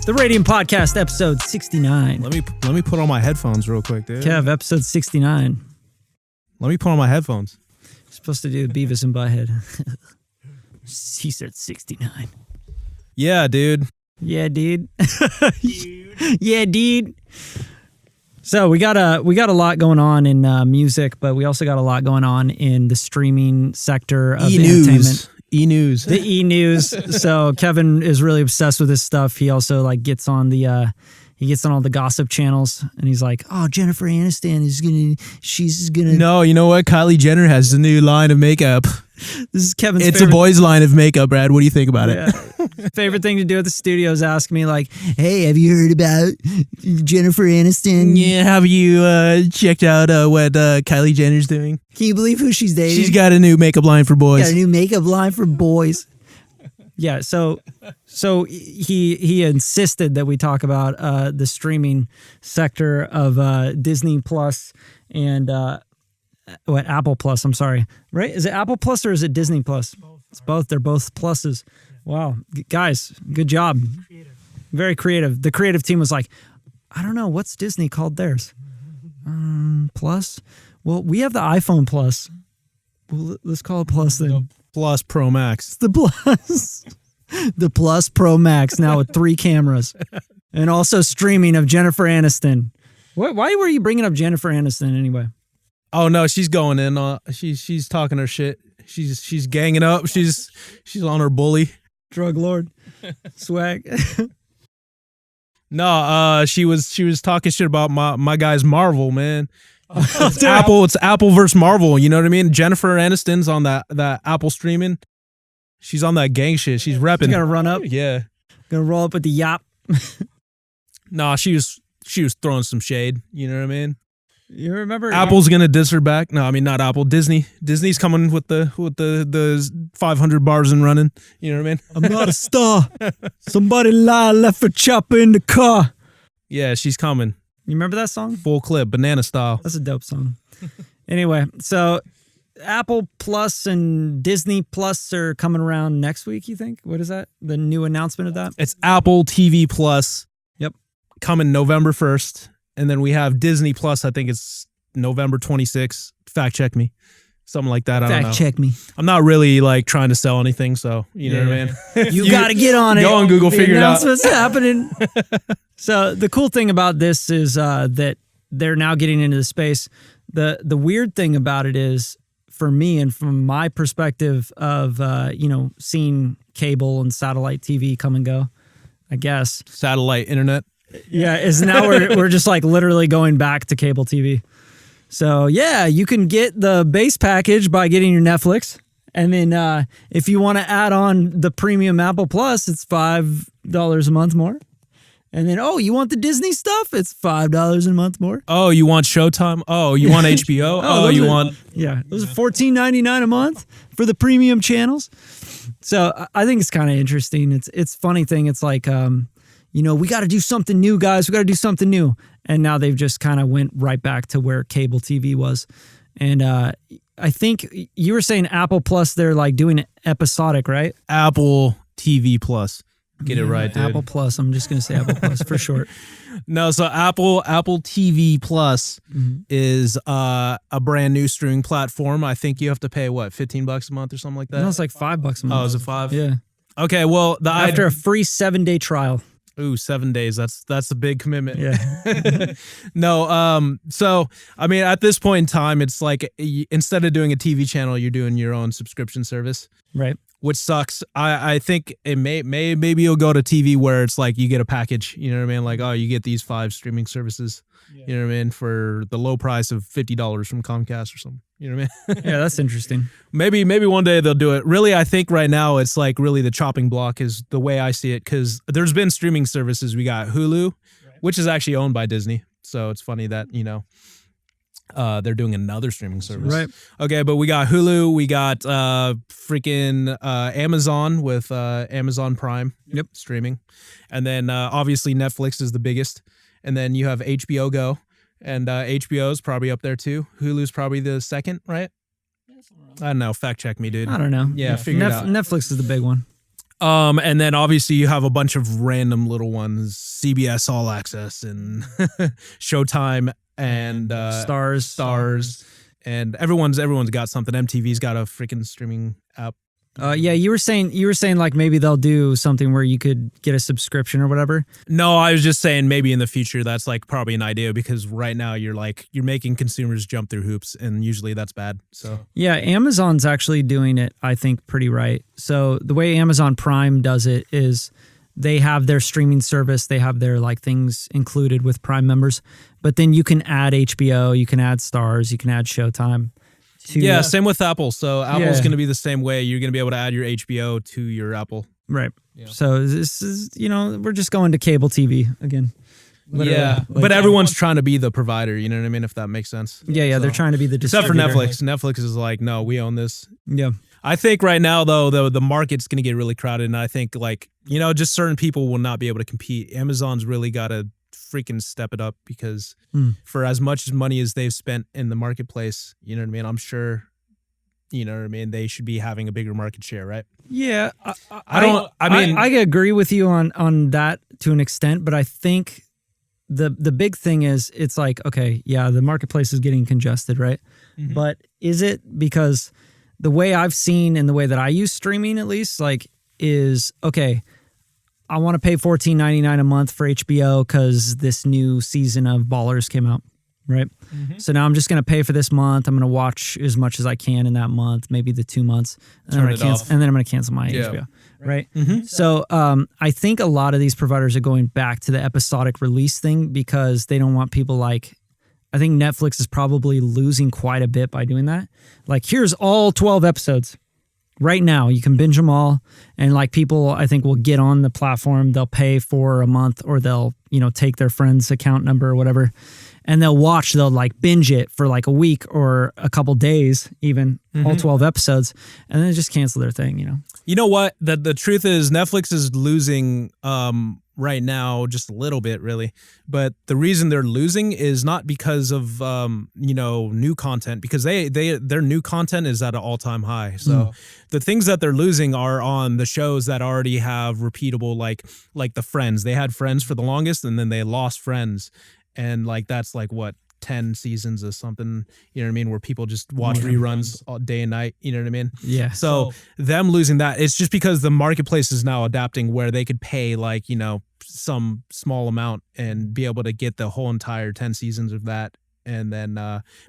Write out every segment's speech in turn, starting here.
The Radium Podcast, episode 69. Let me put on my headphones real quick, dude. Kev, episode 69. Let me put on my headphones. You're supposed to do Beavis and Butthead. He said 69. Yeah, dude. Yeah, dude. Yeah, dude. So we got a lot going on in music, but we also got a lot going on in the streaming sector of entertainment. E-news. The e-news. So Kevin is really obsessed with this stuff. He also gets on all the gossip channels, and he's like, "Oh, Jennifer Aniston she's gonna." No, you know what? Kylie Jenner has a new line of makeup. This is Kevin's. It's a boy's line of makeup, Brad. What do you think about it? Favorite thing to do at the studio is ask me like, "Hey, have you heard about Jennifer Aniston? Yeah, have you checked out what Kylie Jenner's doing? Can you believe who she's dating? She's got a new makeup line for boys. Got a new makeup line for boys." Yeah, so he insisted that we talk about the streaming sector of Disney Plus and Apple Plus. I'm sorry, right? Is it Apple Plus or is it Disney Plus? Both. It's both. They're both pluses. Wow, guys, good job. Creative. Very creative. The creative team was like, I don't know, what's Disney called theirs? Plus. Well, we have the iPhone Plus. Well, let's call it Plus then. The Plus Pro Max. The Plus. The Plus Pro Max now with 3 cameras. And also streaming of Jennifer Aniston. Why were you bringing up Jennifer Aniston anyway? Oh no, she's going in. She's talking her shit. She's ganging up. She's on her bully. Drug lord. Swag. No, she was talking shit about my guy's Marvel, man. It's Apple versus Marvel, you know what I mean? Jennifer Aniston's on that Apple streaming. She's on that gang shit. She's repping. She's gonna run up. Yeah. Gonna roll up with the yap. Nah, she was throwing some shade, you know what I mean? You remember Apple's gonna diss her back. No, I mean not Apple. Disney. Disney's coming with the 500 bars and running. You know what I mean? I'm not a star. Somebody left a chopper in the car. Yeah, she's coming. You remember that song? Full clip, banana style. That's a dope song. Anyway, so Apple Plus and Disney Plus are coming around next week, you think? What is that? The new announcement of that? It's Apple TV Plus. Yep. Coming November 1st. And then we have Disney Plus, I think it's November 26th. Fact check me. Something like that. I don't know. Fact check me. I'm not really like trying to sell anything, so you know what I mean? You got to get on it. Go on Google, figure it out. What's happening. So the cool thing about this is that they're now getting into the space. The weird thing about it is, for me and from my perspective of, seeing cable and satellite TV come and go, I guess. Satellite internet. Yeah, is now we're just like literally going back to cable TV. So yeah, you can get the base package by getting your Netflix, and then if you want to add on the premium Apple Plus, it's $5 a month more. And then you want the Disney stuff? It's $5 a month more. Oh, you want Showtime? Oh, you want HBO? Those are $14.99 a month for the premium channels. So I think it's kind of interesting. It's funny thing. It's like we got to do something new, guys. We got to do something new. And now they've just kind of went right back to where cable TV was. And I think you were saying Apple Plus, they're like doing it episodic, right? Apple TV Plus. Get it right, dude. Apple Plus. I'm just going to say Apple Plus for short. No, so Apple TV Plus is a brand new streaming platform. I think you have to pay, $15 a month or something like that? No, it's like $5 a month. Oh, is it $5? Yeah. Okay, well, after a free 7-day trial. Ooh, 7 days. That's a big commitment. Yeah. No, so I mean, at this point in time, it's like instead of doing a TV channel, you're doing your own subscription service. Right. Which sucks. I think it maybe you'll go to TV where it's like you get a package, you know what I mean? Like, you get these 5 streaming services, you know what I mean, for the low price of $50 from Comcast or something. You know what I mean? Yeah, that's interesting. Maybe one day they'll do it. Really, I think right now it's like really the chopping block is the way I see it, because there's been streaming services. We got Hulu, which is actually owned by Disney. So it's funny that, they're doing another streaming service. Right. Okay, but we got Hulu, we got freaking Amazon with Amazon Prime streaming. And then obviously Netflix is the biggest. And then you have HBO Go. And HBO is probably up there too. Hulu's probably the second, right? I don't know. Fact check me, dude. I don't know. Yeah, figure it out. Netflix is the big one. And then obviously you have a bunch of random little ones, CBS All Access and Showtime and Stars, and everyone's got something. MTV's got a freaking streaming app. Yeah, you were saying like maybe they'll do something where you could get a subscription or whatever. No, I was just saying maybe in the future that's like probably an idea, because right now you're making consumers jump through hoops, and usually that's bad. So yeah, Amazon's actually doing it, I think, pretty right. So the way Amazon Prime does it is they have their streaming service, they have their like things included with Prime members, but then you can add HBO, you can add Stars, you can add Showtime. Yeah, same with Apple. So Apple's going to be the same way. You're going to be able to add your HBO to your Apple. Right. Yeah. So this is, we're just going to cable TV again. Literally. Yeah, but everyone's trying to be the provider, you know what I mean, if that makes sense. Yeah, so, they're trying to be the distributor. Except for Netflix. Netflix is like, no, we own this. Yeah. I think right now, though, the market's going to get really crowded, and I think, just certain people will not be able to compete. Amazon's really got to freaking step it up, because for as much money as they've spent in the marketplace, you know what I mean, I'm sure, you know what I mean, they should be having a bigger market share, right? Yeah. I agree with you on that to an extent, but I think the big thing is it's like, okay, yeah, the marketplace is getting congested, right? Mm-hmm. But is it because the way I've seen and the way that I use streaming, at least, like, is, okay, I want to pay $14.99 a month for HBO because this new season of Ballers came out, right? Mm-hmm. So now I'm just going to pay for this month. I'm going to watch as much as I can in that month, maybe the 2 months, and then I'm going to cancel my HBO, right? Mm-hmm. So I think a lot of these providers are going back to the episodic release thing because they don't want people like, I think Netflix is probably losing quite a bit by doing that. Like, here's all 12 episodes. Right now, you can binge them all, and like people, I think, will get on the platform. They'll pay for a month, or they'll, take their friend's account number or whatever, and they'll like binge it for like a week or a couple days, even all 12 episodes, and then just cancel their thing. You know what? The truth is, Netflix is losing right now just a little bit, really. But the reason they're losing is not because of new content, because their new content is at an all-time high. So the things that they're losing are on the shows that already have repeatable, like the Friends. They had Friends for the longest, and then they lost Friends, and like that's like what, 10 seasons or something, you know what I mean, where people just watch reruns all day and night, you know what I mean? Yeah. So them losing that, it's just because the marketplace is now adapting where they could pay some small amount and be able to get the whole entire 10 seasons of that, and then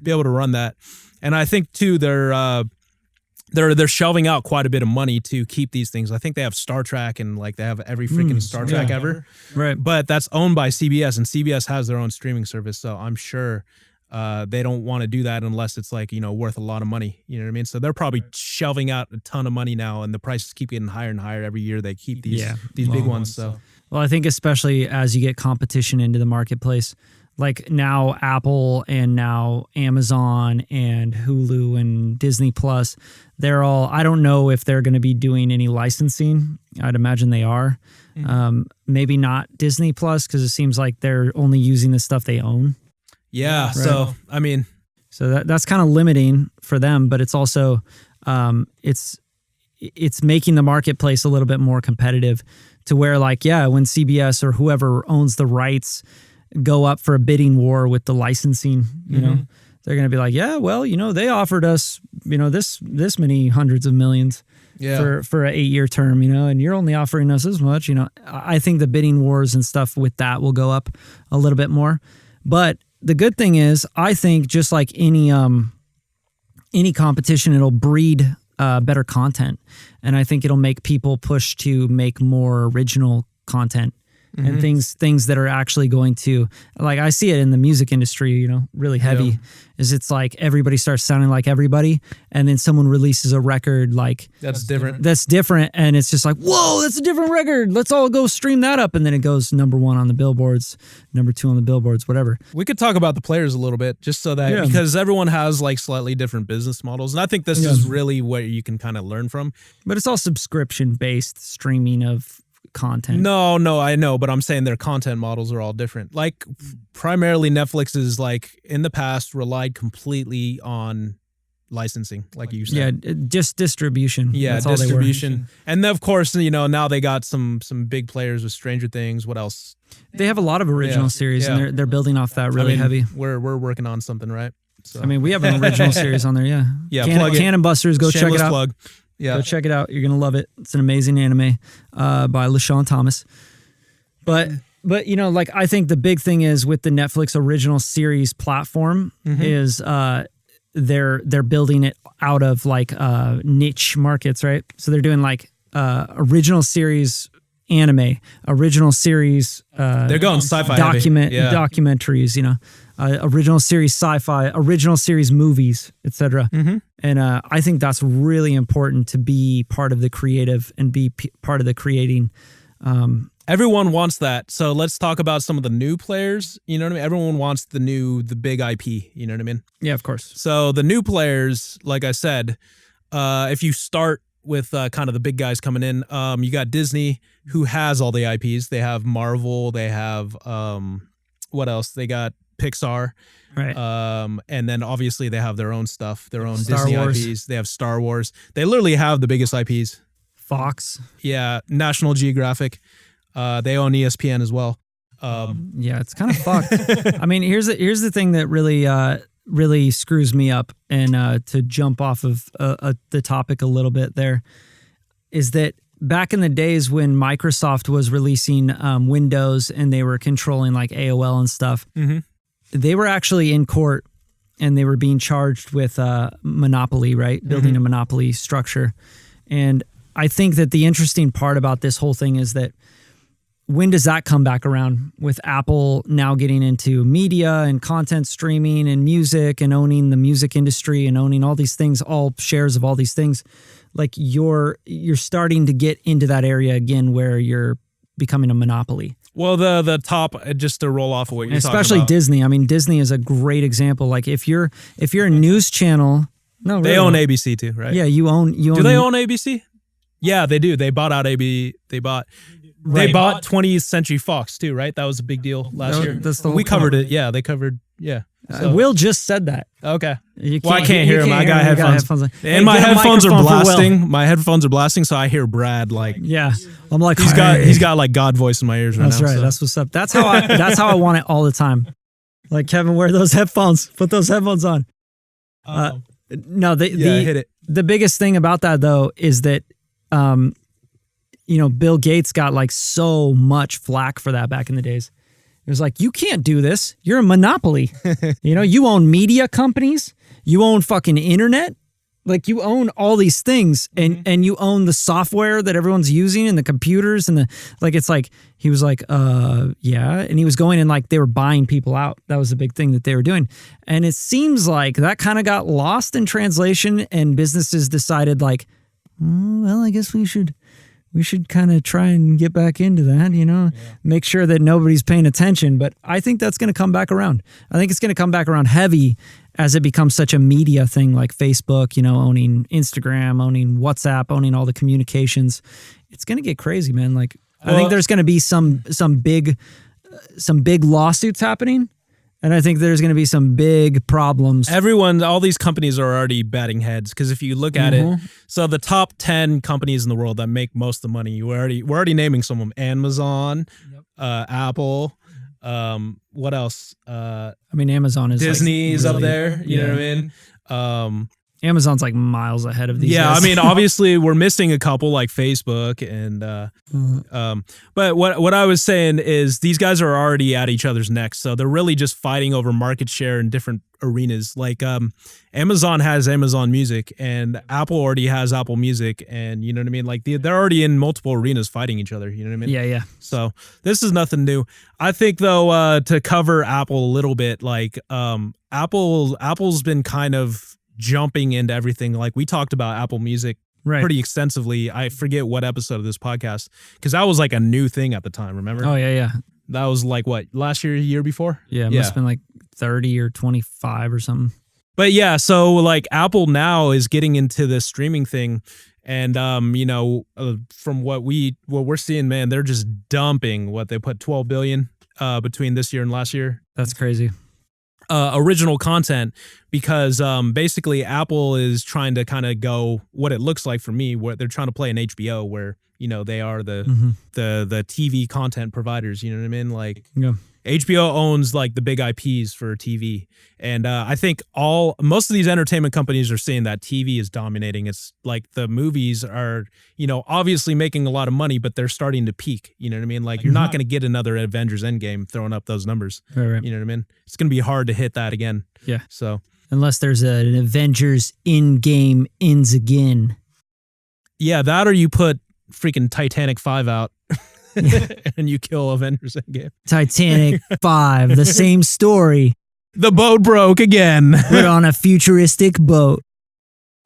be able to run that. And I think too, they're shelving out quite a bit of money to keep these things. I think they have Star Trek, and like they have every freaking Star Trek ever. Right. But that's owned by CBS, and CBS has their own streaming service. So I'm sure they don't want to do that unless it's like, worth a lot of money. You know what I mean? So they're probably shelving out a ton of money now, and the prices keep getting higher and higher every year. They keep these big ones. So, well, I think especially as you get competition into the marketplace, like now Apple and now Amazon and Hulu and Disney Plus, they're all, I don't know if they're going to be doing any licensing. I'd imagine they are. Maybe not Disney Plus, because it seems like they're only using the stuff they own. Yeah. Right. So, I mean. So that's kind of limiting for them, but it's also, it's making the marketplace a little bit more competitive to where when CBS or whoever owns the rights go up for a bidding war with the licensing, they're going to be like, yeah, well, they offered us, this many hundreds of millions for an 8-year term, and you're only offering us this much, I think the bidding wars and stuff with that will go up a little bit more. But the good thing is, I think just like any competition, it'll breed better content. And I think it'll make people push to make more original content. And things that are actually going to, like, I see it in the music industry, really heavy, is it's like everybody starts sounding like everybody, and then someone releases a record that's different. And it's just like, whoa, that's a different record. Let's all go stream that up. And then it goes number 1 on the billboards, number 2 on the billboards, whatever. We could talk about the players a little bit, just so that, because everyone has like slightly different business models. And I think this is really what you can kind of learn from. But it's all subscription-based streaming of content. No, I know, but I'm saying their content models are all different. Like, primarily Netflix is like in the past relied completely on licensing, like you said. Yeah, just distribution. Yeah, that's all distribution. they were. And then, of course, now they got some big players with Stranger Things. What else? They have a lot of original series, and they're building off that really heavy. We're working on something, right? So. I mean, we have an original series on there, yeah. Yeah, Cannon Busters, go Shameless check it out. Plug. Yeah. Go check it out. You're going to love it. It's an amazing anime by LaShawn Thomas. But like I think the big thing is with the Netflix original series platform is they're building it out of like niche markets, right? So they're doing like original series anime, original series they're going sci-fi documentaries, original series sci-fi, original series movies, etc. And I think that's really important to be part of the creative and be part of the creating. Everyone wants that. So let's talk about some of the new players. You know what I mean? Everyone wants the big IP. You know what I mean? Yeah, of course. So the new players, like I said, if you start with kind of the big guys coming in, you got Disney, who has all the IPs. They have Marvel. They have what else? They got Pixar. Right. And then obviously they have their own stuff, their own Star Disney Wars. IPs. They have Star Wars. They literally have the biggest IPs. Fox. Yeah, National Geographic. They own ESPN as well. Yeah, it's kind of fucked. I mean, here's the thing that really screws me up, and to jump off of the topic a little bit there, is that back in the days when Microsoft was releasing Windows and they were controlling like AOL and stuff, they were actually in court and they were being charged with monopoly, right? Building a monopoly structure. And I think that the interesting part about this whole thing is that when does that come back around with Apple now getting into media and content streaming and music and owning the music industry and owning all these things, all shares of all these things? Like you're starting to get into that area again where you're becoming a monopoly. Well, the top, just to roll off of what you're talking about. Especially Disney. I mean, Disney is a great example. Like if you're a news channel, no, they own ABC too, right? Yeah, you own. Do they own ABC? Yeah, they do. They bought out AB. They bought 20th Century Fox too, right? That was a big deal last year. We covered it. Yeah, they covered. Yeah. So. Will just said that. Okay. Well, I can't hear him. I got headphones. And my headphones are blasting. My headphones are blasting, so I hear Brad like. Yeah. I'm like he's got like God voice in my ears right now. That's right. So. That's what's up. That's how I want it all the time. Like, Kevin, wear those headphones. Put those headphones on. No, hit it. The biggest thing about that though is that Bill Gates got like so much flack for that back in the days. It was like, you can't do this. You're a monopoly. You own media companies. You own fucking internet. Like you own all these things and you own the software that everyone's using and the computers and it's like, he was like, yeah. And he was going and like, they were buying people out. That was a big thing that they were doing. And it seems like that kind of got lost in translation and businesses decided like, well, I guess we should kind of try and get back into that, make sure that nobody's paying attention. But I think that's going to come back around. I think it's going to come back around heavy as it becomes such a media thing like Facebook, owning Instagram, owning WhatsApp, owning all the communications. It's going to get crazy, man. Like, I think there's going to be some big lawsuits happening. And I think there's going to be some big problems. All these companies are already batting heads because if you look at it, so the top 10 companies in the world that make most of the money, we're already naming some of them: Amazon, Apple, what else? I mean, Amazon is Disney's like up there. You know what I mean? Amazon's like miles ahead of these. Yeah, guys. I mean, obviously we're missing a couple like Facebook and but what I was saying is these guys are already at each other's necks, so they're really just fighting over market share in different arenas. Like Amazon has Amazon Music and Apple already has Apple Music, and you know what I mean? Like they're already in multiple arenas fighting each other, you know what I mean? Yeah. So this is nothing new. I think though to cover Apple a little bit, like Apple's been kind of jumping into everything. Like we talked about Apple Music pretty extensively. I forget what episode of this podcast, because that was like a new thing at the time, remember? Oh, yeah. That was like what, last year before? Yeah, it must have been like 30 or 25 or something. But yeah, so like Apple now is getting into this streaming thing. And from what we're seeing, man, they're just dumping what they put $12 billion between this year and last year. That's crazy. Original content because basically Apple is trying to kind of go what it looks like for me, where they're trying to play an HBO where, you know, they are the TV content providers, you know what I mean? Like HBO owns like the big IPs for TV. And I think most of these entertainment companies are seeing that TV is dominating. It's like the movies are, you know, obviously making a lot of money, but they're starting to peak. You know what I mean? Like you're not going to get another Avengers Endgame throwing up those numbers. Right. You know what I mean? It's going to be hard to hit that again. Yeah. So unless there's an Avengers Endgame ends again. Yeah, that or you put freaking Titanic 5 out. And you kill Avengers Endgame. Titanic 5, the same story. The boat broke again. We're on a futuristic boat.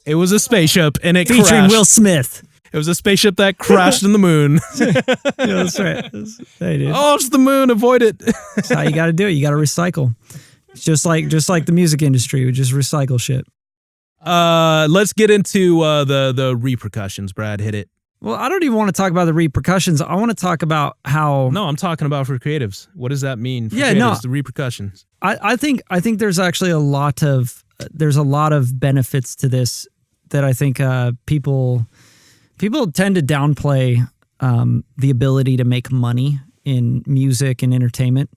It was a spaceship and it featuring crashed. Will Smith. It was a spaceship that crashed in the moon. Yeah, that's right. Hey, dude. Oh, it's the moon. Avoid it. That's how you got to do it. You got to recycle. It's just like the music industry. We just recycle shit. Let's get into the repercussions. Brad, hit it. Well, I don't even want to talk about the repercussions. I want to talk about how... No, I'm talking about for creatives. What does that mean for creatives, the repercussions? I think there's actually a lot of benefits to this that I think people tend to downplay the ability to make money in music and entertainment.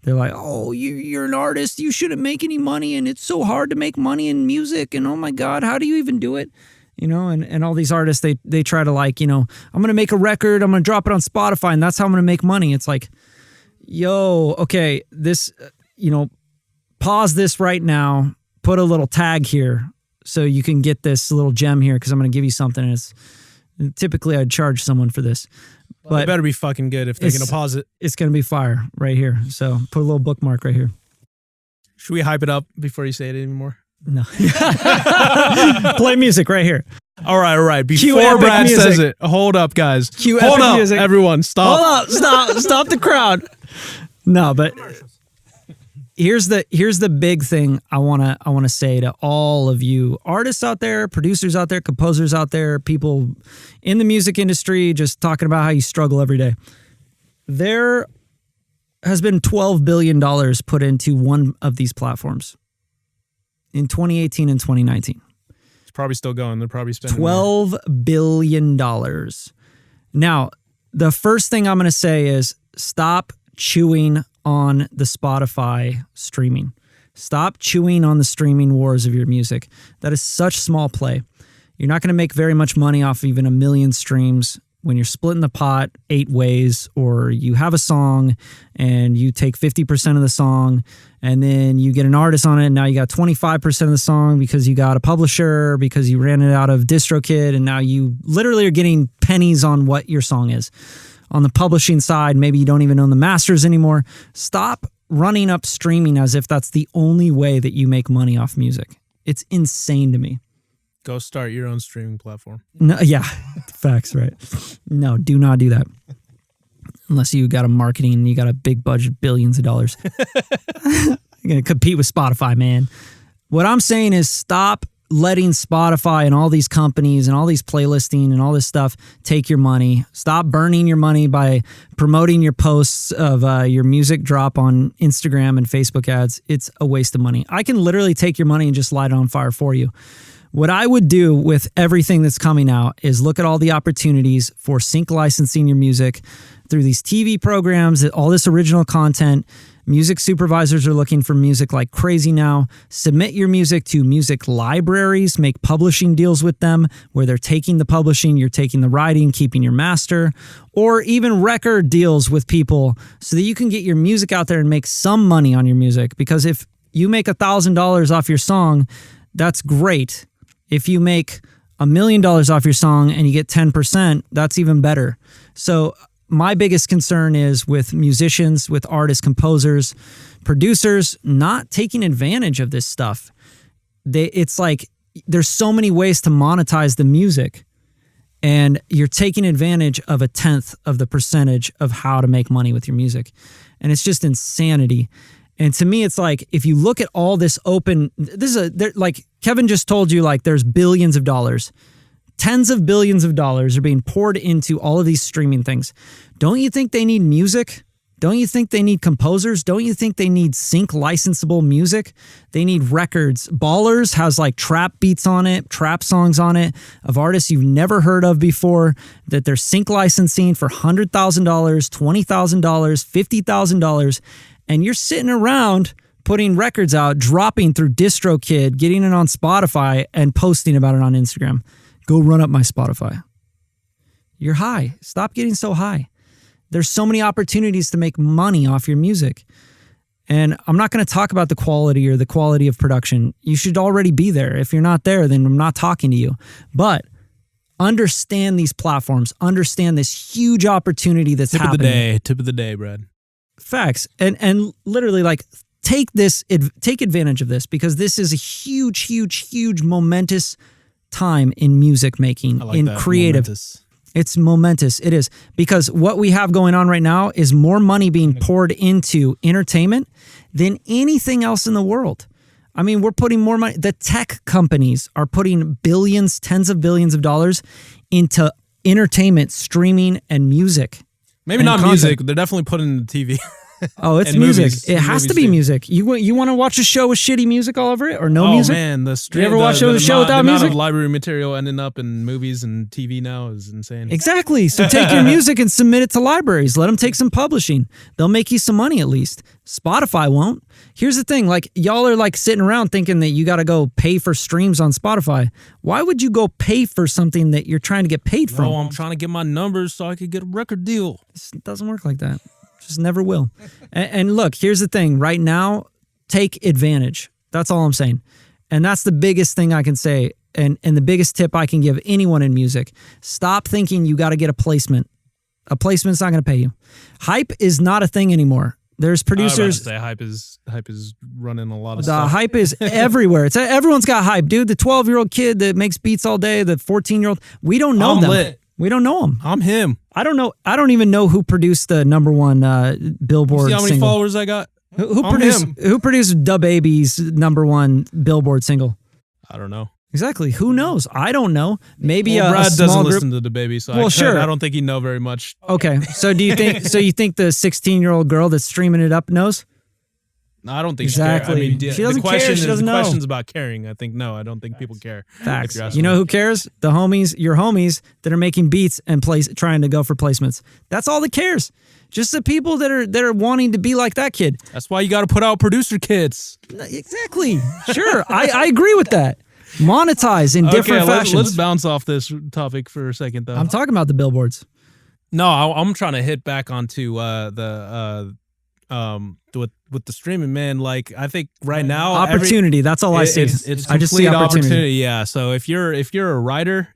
They're like, oh, you're an artist, you shouldn't make any money, and it's so hard to make money in music, and oh my God, how do you even do it? You know, and all these artists, they try to like, you know, I'm going to make a record, I'm going to drop it on Spotify, and that's how I'm going to make money. It's like, yo, okay, this, you know, pause this right now, put a little tag here so you can get this little gem here because I'm going to give you something. And typically I'd charge someone for this. But it better be fucking good if they're going to pause it. It's going to be fire right here. So put a little bookmark right here. Should we hype it up before you say it anymore? No. Play music right here. All right. Before Brad says it, hold up, guys. Hold up, music. Everyone. Stop. Hold up. Stop the crowd. No, but here's the big thing I wanna say to all of you artists out there, producers out there, composers out there, people in the music industry, just talking about how you struggle every day. There has been $12 billion put into one of these platforms in 2018 and 2019. It's probably still going. They're probably spending $12 billion. Now, the first thing I'm going to say is stop chewing on the Spotify streaming. Stop chewing on the streaming wars of your music. That is such small play. You're not going to make very much money off even 1 million streams when you're splitting the pot 8 ways, or you have a song and you take 50% of the song and then you get an artist on it and now you got 25% of the song because you got a publisher, because you ran it out of DistroKid, and now you literally are getting pennies on what your song is. On the publishing side, maybe you don't even own the masters anymore. Stop running up streaming as if that's the only way that you make money off music. It's insane to me. Go start your own streaming platform. No, yeah, facts, right? No, do not do that. Unless you got a marketing and you got a big budget, billions of dollars. You're going to compete with Spotify, man. What I'm saying is stop letting Spotify and all these companies and all these playlisting and all this stuff take your money. Stop burning your money by promoting your posts of your music drop on Instagram and Facebook ads. It's a waste of money. I can literally take your money and just light it on fire for you. What I would do with everything that's coming out is look at all the opportunities for sync licensing your music through these TV programs, all this original content. Music supervisors are looking for music like crazy now. Submit your music to music libraries, make publishing deals with them where they're taking the publishing, you're taking the writing, keeping your master, or even record deals with people so that you can get your music out there and make some money on your music. Because if you make $1,000 off your song, that's great. If you make $1 million off your song and you get 10%, that's even better. So my biggest concern is with musicians, with artists, composers, producers not taking advantage of this stuff. It's like there's so many ways to monetize the music, and you're taking advantage of 1/10 of the percentage of how to make money with your music. And it's just insanity. And to me, it's like, if you look at all this open, like Kevin just told you, like there's billions of dollars, tens of billions of dollars are being poured into all of these streaming things. Don't you think they need music Don't you think they need composers? Don't you think they need sync licensable music? They need records. Ballers has like trap beats on it, trap songs on it of artists you've never heard of before that they're sync licensing for $100,000, $20,000, $50,000. And you're sitting around putting records out, dropping through DistroKid, getting it on Spotify, and posting about it on Instagram. Go run up my Spotify. You're high. Stop getting so high. There's so many opportunities to make money off your music. And I'm not going to talk about the quality or the quality of production. You should already be there. If you're not there, then I'm not talking to you. But understand these platforms. Understand this huge opportunity that's happening. Tip of the day, Brad. Facts. And literally like take advantage of this, because this is a huge momentous time in music making, in creative. Momentous. It's momentous. It is, because what we have going on right now is more money being poured into entertainment than anything else in the world. I mean, we're putting more money. The tech companies are putting billions, tens of billions of dollars into entertainment, streaming, and music. Maybe not content. Music. They're definitely putting the TV. Oh, it's music. It has to be music. You want to watch a show with shitty music all over it, or no music? Oh man, you ever watch a show without music? The amount of library material ending up in movies and TV now is insane. Exactly. So take your music and submit it to libraries. Let them take some publishing. They'll make you some money at least. Spotify won't. Here's the thing: like y'all are like sitting around thinking that you got to go pay for streams on Spotify. Why would you go pay for something that you're trying to get paid from? Oh, I'm trying to get my numbers so I could get a record deal. It doesn't work like that. Just never will. And look, here's the thing. Right now, take advantage. That's all I'm saying. And that's the biggest thing I can say. And the biggest tip I can give anyone in music. Stop thinking you got to get a placement. A placement's not going to pay you. Hype is not a thing anymore. There's producers. Hype is running a lot of stuff. The hype is everywhere. Everyone's got hype, dude. The 12-year-old kid that makes beats all day, the 14-year-old. We don't know them. Lit. We don't know him. I'm him. I don't know. I don't even know who produced the number one Billboard single. See how many followers I got? Who produced DaBaby's number one Billboard single? I don't know. Exactly. Who knows? I don't know. Maybe Brad a small doesn't group. listen to DaBaby, so I don't think he'd know very much. Okay. So do you think? So you think the 16-year-old girl that's streaming it up knows? I don't think exactly. She cares. I mean, she doesn't care. She doesn't know. The question's about caring. I think no. I don't think people care. Facts. You know who cares? The homies, your homies that are making beats and trying to go for placements. That's all that cares. Just the people that are wanting to be like that kid. That's why you got to put out producer kits. Exactly. Sure. I agree with that. Monetize in different fashions. Let's bounce off this topic for a second, though. I'm talking about the billboards. No, I'm trying to hit back onto with the streaming, man. Like I think right now, opportunity. That's all I see. It's I just see opportunity. Yeah. So if you're a writer,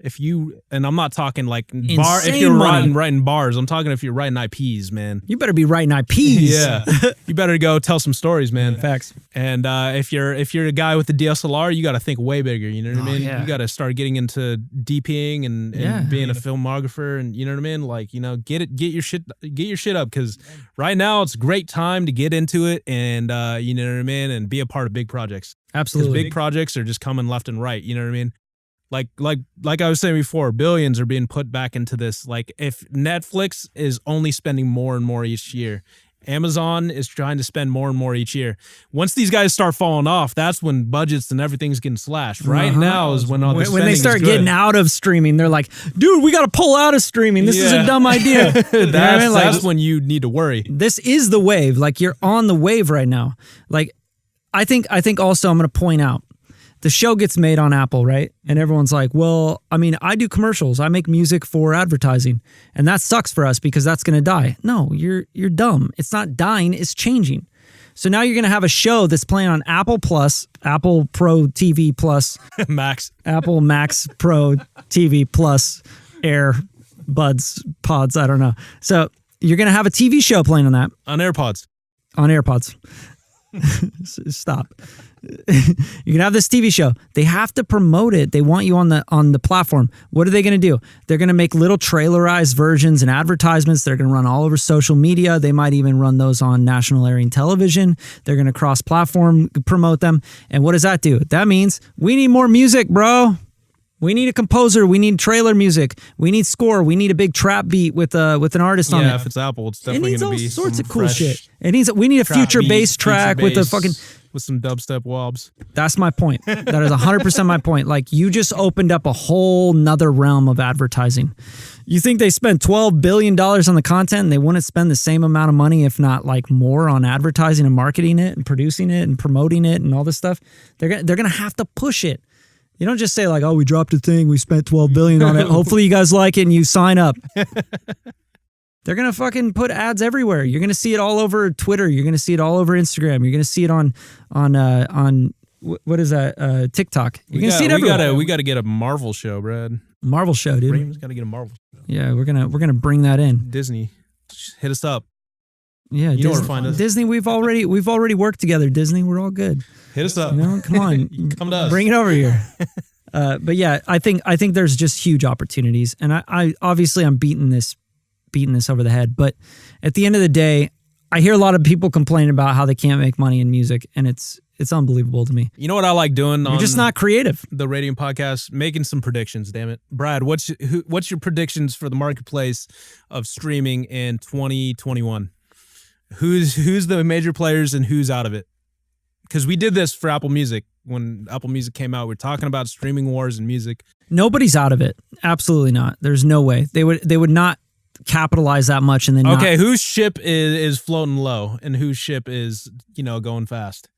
and I'm not talking like if you're writing bars, I'm talking if you're writing IPs, man. You better be writing IPs. Yeah. You better go tell some stories, man. Facts. And if you're a guy with the DSLR, you got to think way bigger. You know what I mean? Yeah. You got to start getting into DPing and being a filmographer, and you know what I mean? Like, you know, get your shit up, because right now it's a great time to get into it and you know what I mean, and be a part of big projects. Absolutely. Because big projects are just coming left and right. You know what I mean? Like I was saying before, billions are being put back into this. Like if Netflix is only spending more and more each year, Amazon is trying to spend more and more each year. Once these guys start falling off, that's when budgets and everything's getting slashed. Right now is when all the when they start getting out of streaming, they're like, dude, we got to pull out of streaming. This is a dumb idea. That's when you need to worry. This is the wave. Like you're on the wave right now. Like I think also I'm going to point out, the show gets made on Apple, right? And everyone's like, well, I mean, I do commercials. I make music for advertising. And that sucks for us because that's going to die. No, you're dumb. It's not dying. It's changing. So now you're going to have a show that's playing on Apple Plus, Apple Pro TV Plus. Max. Apple Max Pro TV Plus Air Buds, Pods, I don't know. So you're going to have a TV show playing on that. On AirPods. On AirPods. Stop. You can have this TV show. They have to promote it. They want you on the platform. What are they going to do? They're going to make little trailerized versions and advertisements. They're going to run all over social media. They might even run those on national airing television. They're going to cross-platform promote them. And what does that do? That means we need more music, bro. We need a composer. We need trailer music. We need score. We need a big trap beat with an artist on it. Yeah, if it's Apple, it's definitely going to be all sorts some of cool fresh shit. We need a future bass track with a fucking... With some dubstep wobs. That's my point. That is 100% my point. Like, you just opened up a whole nother realm of advertising. You think they spent $12 billion on the content and they wouldn't spend the same amount of money, if not like more, on advertising and marketing it and producing it and promoting it and all this stuff? They're gonna have to push it. You don't just say like, oh, we dropped a thing, we spent $12 billion on it. Hopefully you guys like it and you sign up. They're going to fucking put ads everywhere. You're going to see it all over Twitter. You're going to see it all over Instagram. You're going to see it on what is that? TikTok. You're going to see it everywhere. We got to get a Marvel show, Brad. Marvel show, dude. Raymond's got to get a Marvel show. Yeah, we're going to bring that in. Disney, just hit us up. Yeah, you know where to find us. Disney, we've already worked together. Disney, we're all good. Hit us up. You know, come on. Come to us. Bring it over here. But yeah, I think there's just huge opportunities. And I obviously I'm beating this over the head, but at the end of the day, I hear a lot of people complain about how they can't make money in music, and it's unbelievable to me. You know what I like doing? You're just not creative. The Radium Podcast, making some predictions. Damn it, Brad, what's your predictions for the marketplace of streaming in 2021? Who's the major players and who's out of it? Because we did this for Apple Music. When Apple Music came out, we were talking about streaming wars and music. Nobody's out of it. Absolutely not. There's no way. They would not capitalize that much and then whose ship is floating low and whose ship is going fast?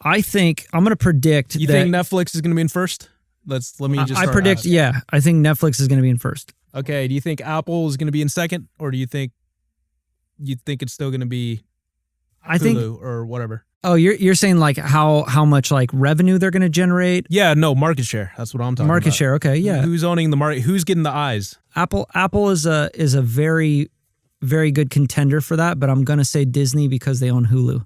I think I'm going to predict. You think Netflix is going to be in first? I predict. asking. Yeah, I think Netflix is going to be in first. Okay. Do you think Apple is going to be in second, or do you think it's still going to be Hulu or whatever? Oh, you're saying like how much like revenue they're going to generate? Yeah, no, market share. That's what I'm talking about. Market share. Okay, yeah. Who's owning the market? Who's getting the eyes? Apple is a very, very good contender for that, but I'm going to say Disney because they own Hulu.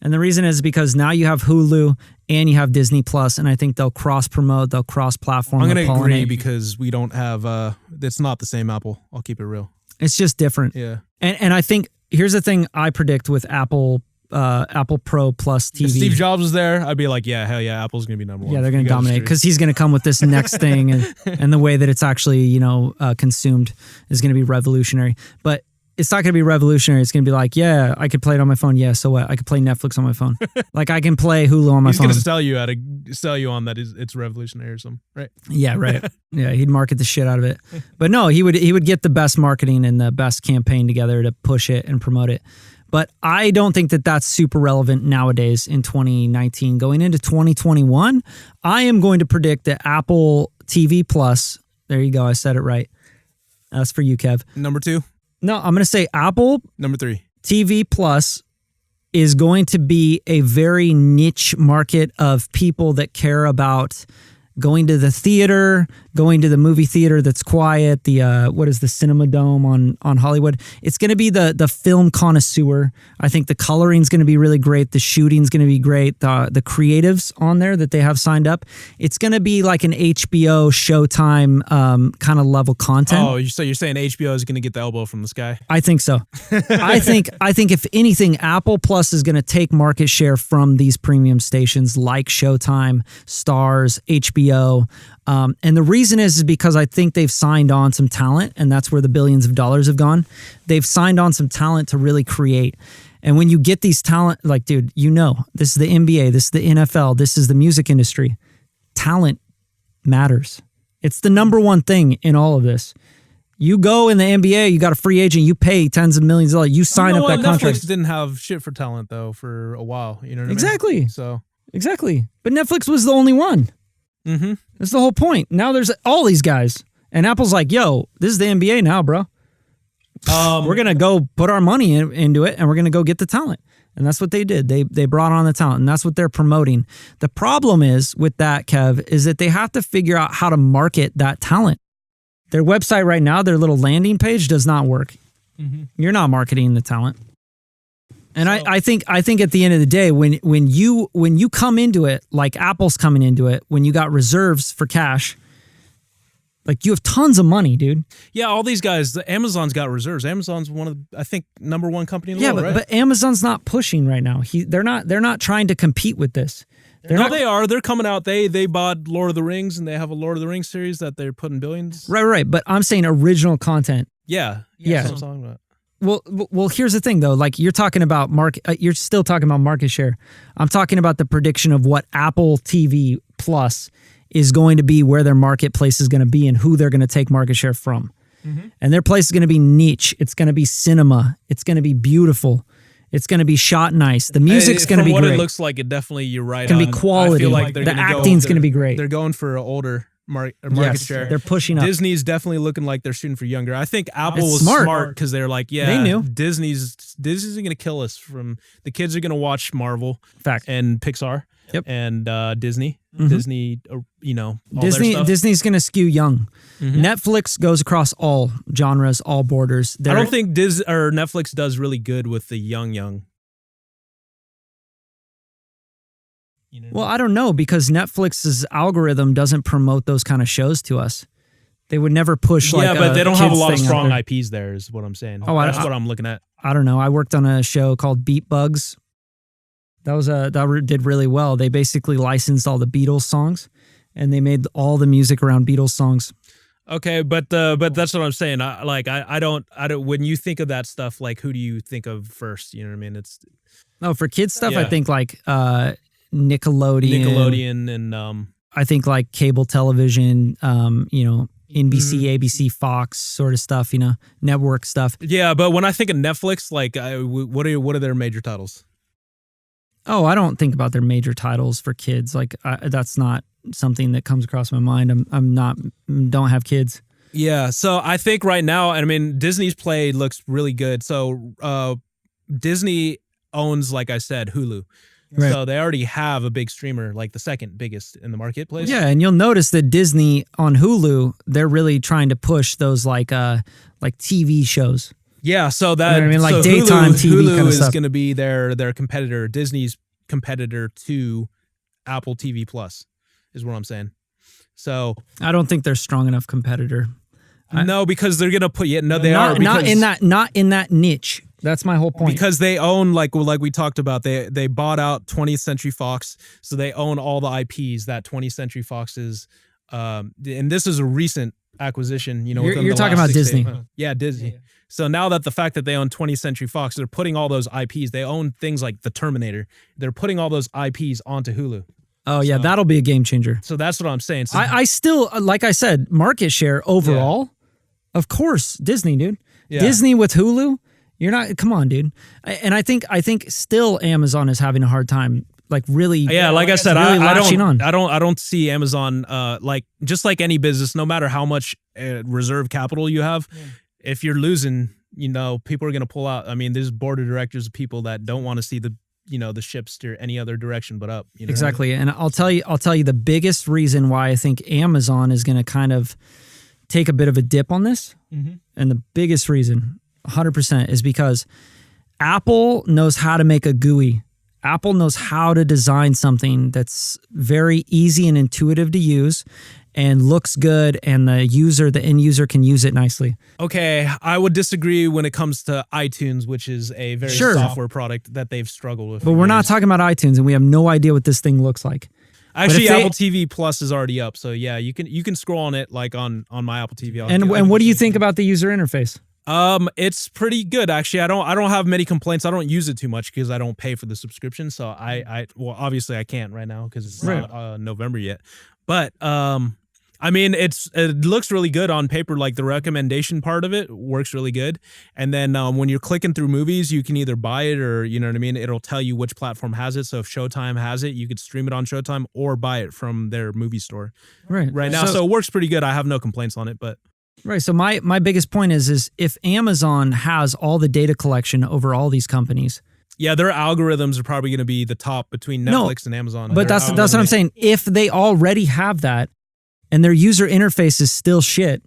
And the reason is because now you have Hulu and you have Disney Plus, and I think they'll cross promote, they'll cross platform. I'm going to agree because we don't have it's not the same Apple. I'll keep it real. It's just different. Yeah. And I think here's the thing I predict with Apple Pro Plus TV. If Steve Jobs was there, I'd be like, yeah, hell yeah, Apple's going to be number one. Yeah, they're going to dominate because he's going to come with this next thing, and the way that it's actually, consumed is going to be revolutionary. But it's not going to be revolutionary. It's going to be like, yeah, I could play it on my phone. Yeah, so what? I could play Netflix on my phone. Like I can play Hulu on my phone. He's going to sell you on that it's revolutionary or something, right? Yeah, right. Yeah, he'd market the shit out of it. But no, he would get the best marketing and the best campaign together to push it and promote it. But I don't think that that's super relevant nowadays in 2019. Going into 2021, I am going to predict that Apple TV Plus, there you go, I said it right. That's for you, Kev. Number 2? No, I'm going to say Apple Number 3. TV Plus is going to be a very niche market of people that care about going to the theater, going to the movie theater that's quiet, the what is the Cinema Dome on Hollywood. It's going to be the film connoisseur. I think the coloring's going to be really great. The shooting's going to be great. The creatives on there that they have signed up, it's going to be like an HBO Showtime kind of level content. Oh, so you're saying HBO is going to get the elbow from the sky? I think so. I think if anything, Apple Plus is going to take market share from these premium stations like Showtime, Stars, HBO. And the reason is because I think they've signed on some talent, and that's where the billions of dollars have gone. They've signed on some talent to really create. And when you get these talent, like, dude, this is the NBA, this is the NFL, this is the music industry. Talent matters. It's the number one thing in all of this. You go in the NBA, you got a free agent, you pay tens of millions of dollars, you sign up that contract. Netflix didn't have shit for talent, though, for a while. You know what exactly. I mean? So exactly. But Netflix was the only one. Mm-hmm. That's the whole point. Now there's all these guys, and Apple's like, "Yo, this is the NBA now, bro. We're gonna go put our money into it, and we're gonna go get the talent." And that's what they did. They brought on the talent, and that's what they're promoting. The problem is with that, Kev, is that they have to figure out how to market that talent. Their website right now, their little landing page, does not work. Mm-hmm. You're not marketing the talent. And so, I think at the end of the day, when you come into it, like Apple's coming into it, when you got reserves for cash, like you have tons of money, dude. Yeah, all these guys, Amazon's got reserves. Amazon's one of the, I think, #1 company in the world, right? But Amazon's not pushing right now. They're not trying to compete with this. They are. They're coming out. They bought Lord of the Rings, and they have a Lord of the Rings series that they're putting billions. Right. But I'm saying original content. Yeah. That's what I'm talking about. Well, here's the thing though. Like you're talking about you're still talking about market share. I'm talking about the prediction of what Apple TV Plus is going to be, where their marketplace is going to be, and who they're going to take market share from. Mm-hmm. And their place is going to be niche. It's going to be cinema. It's going to be beautiful. It's going to be shot nice. The music's going to be great. What it looks like, it definitely, you're right. It's going to be quality. I feel like the acting's going to be great. They're going for older market share. They're pushing up. Disney's definitely looking like they're shooting for younger. I think Apple was smart because they're like, they knew Disney's going to kill us. The kids are going to watch Marvel and Pixar. Yep. And Disney. Mm-hmm. Disney, all their stuff. Disney's going to skew young. Mm-hmm. Netflix goes across all genres, all borders. I don't think Netflix does really good with the young. Well, I don't know, because Netflix's algorithm doesn't promote those kind of shows to us. They would never push but they don't have a lot of strong IPs there, is what I'm saying. That's what I'm looking at. I don't know. I worked on a show called Beat Bugs. That did really well. They basically licensed all the Beatles songs, and they made all the music around Beatles songs. Okay, but that's what I'm saying. I don't. When you think of that stuff, like, who do you think of first? You know what I mean? For kids stuff, I think like Nickelodeon and I think like cable television, NBC, ABC, Fox sort of stuff, network stuff. Yeah, but when I think of Netflix, like, what are their major titles? Oh, I don't think about their major titles for kids. Like, that's not something that comes across my mind. Don't have kids. Yeah, so I think right now, I mean, Disney's play looks really good. So Disney owns, like I said, Hulu. Right. So they already have a big streamer, like the second biggest in the marketplace. Yeah, and you'll notice that Disney on Hulu, they're really trying to push those like TV shows. Yeah, so that, I mean, like daytime TV Hulu kind of is stuff. going to be their competitor, Disney's competitor to Apple TV Plus, is what I'm saying. So I don't think they're strong enough competitor. No, because they're going to put not in that niche. That's my whole point. Because they own, like we talked about, they bought out 20th Century Fox, so they own all the IPs that 20th Century Fox is. And this is a recent acquisition. You're talking about Disney. Yeah, Disney. Yeah. So now that the fact that they own 20th Century Fox, they're putting all those IPs. They own things like the Terminator. They're putting all those IPs onto Hulu. Oh, yeah, that'll be a game changer. So that's what I'm saying. So I still, like I said, market share overall, of course, Disney, dude. Yeah. Disney with Hulu, you're not, come on, dude. And I think still Amazon is having a hard time, like really. Yeah, like I said, really I don't see Amazon, just like any business, no matter how much reserve capital you have, if you're losing, people are going to pull out. I mean, there's board of directors of people that don't want to see the ship steer any other direction but up. Exactly. And I'll tell you the biggest reason why I think Amazon is going to kind of take a bit of a dip on this. Mm-hmm. And the biggest reason, 100%, is because Apple knows how to make a GUI. Apple knows how to design something that's very easy and intuitive to use and looks good, and the end user can use it nicely. Okay, I would disagree when it comes to iTunes, which is a very software product that they've struggled with. But we're not talking about iTunes, and we have no idea what this thing looks like. Actually, Apple TV Plus is already up, so yeah, you can scroll on it like on my Apple TV. And what do you think about the user interface? It's pretty good actually. I don't have many complaints. I don't use it too much because I don't pay for the subscription. So well, obviously I can't right now because it's not November yet. But I mean, it looks really good on paper. Like the recommendation part of it works really good. And then when you're clicking through movies, you can either buy it or, you know what I mean? It'll tell you which platform has it. So if Showtime has it, you could stream it on Showtime or buy it from their movie store right now. So it works pretty good. I have no complaints on it, but. Right. So my biggest point is if Amazon has all the data collection over all these companies. Yeah, their algorithms are probably going to be the top between Netflix and Amazon. But that's what I'm saying. If they already have that, and their user interface is still shit,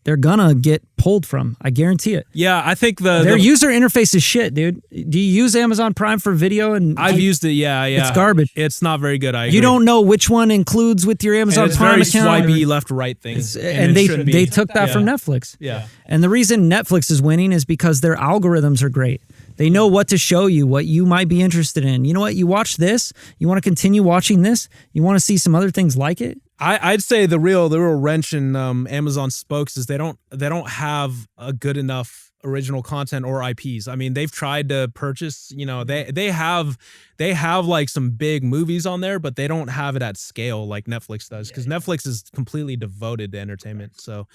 they're gonna get pulled from. I guarantee it. Yeah, I think their user interface is shit, dude. Do you use Amazon Prime for video? And I've used it. Yeah. It's garbage. It's not very good. I agree. You don't know which one includes with your Amazon Prime account. It's very swipey left right thing. And they took that from Netflix. Yeah. And the reason Netflix is winning is because their algorithms are great. They know what to show you, what you might be interested in. You know what? You watch this. You want to continue watching this. You want to see some other things like it. I'd say the real wrench in Amazon's spokes is they don't have a good enough original content or IPs. I mean, they've tried to purchase, they have like some big movies on there, but they don't have it at scale like Netflix does, because Netflix is completely devoted to entertainment. So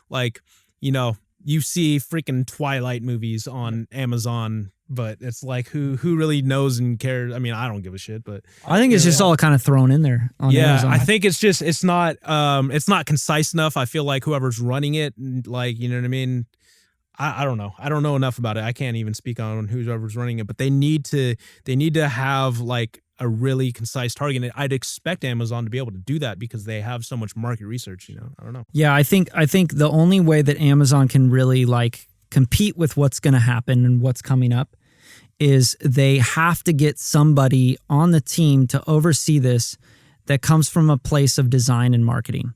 like, you see freaking Twilight movies on Amazon, but it's like who really knows and cares? I mean, I don't give a shit, but I think it's just all kind of thrown in there on Amazon. I think it's not concise enough. I feel like whoever's running it, like, you know what I mean? I don't know. I don't know enough about it. I can't even speak on whoever's running it, but they need to have like a really concise target. And I'd expect Amazon to be able to do that because they have so much market research, I don't know. Yeah, I think the only way that Amazon can really like compete with what's going to happen and what's coming up is they have to get somebody on the team to oversee this that comes from a place of design and marketing.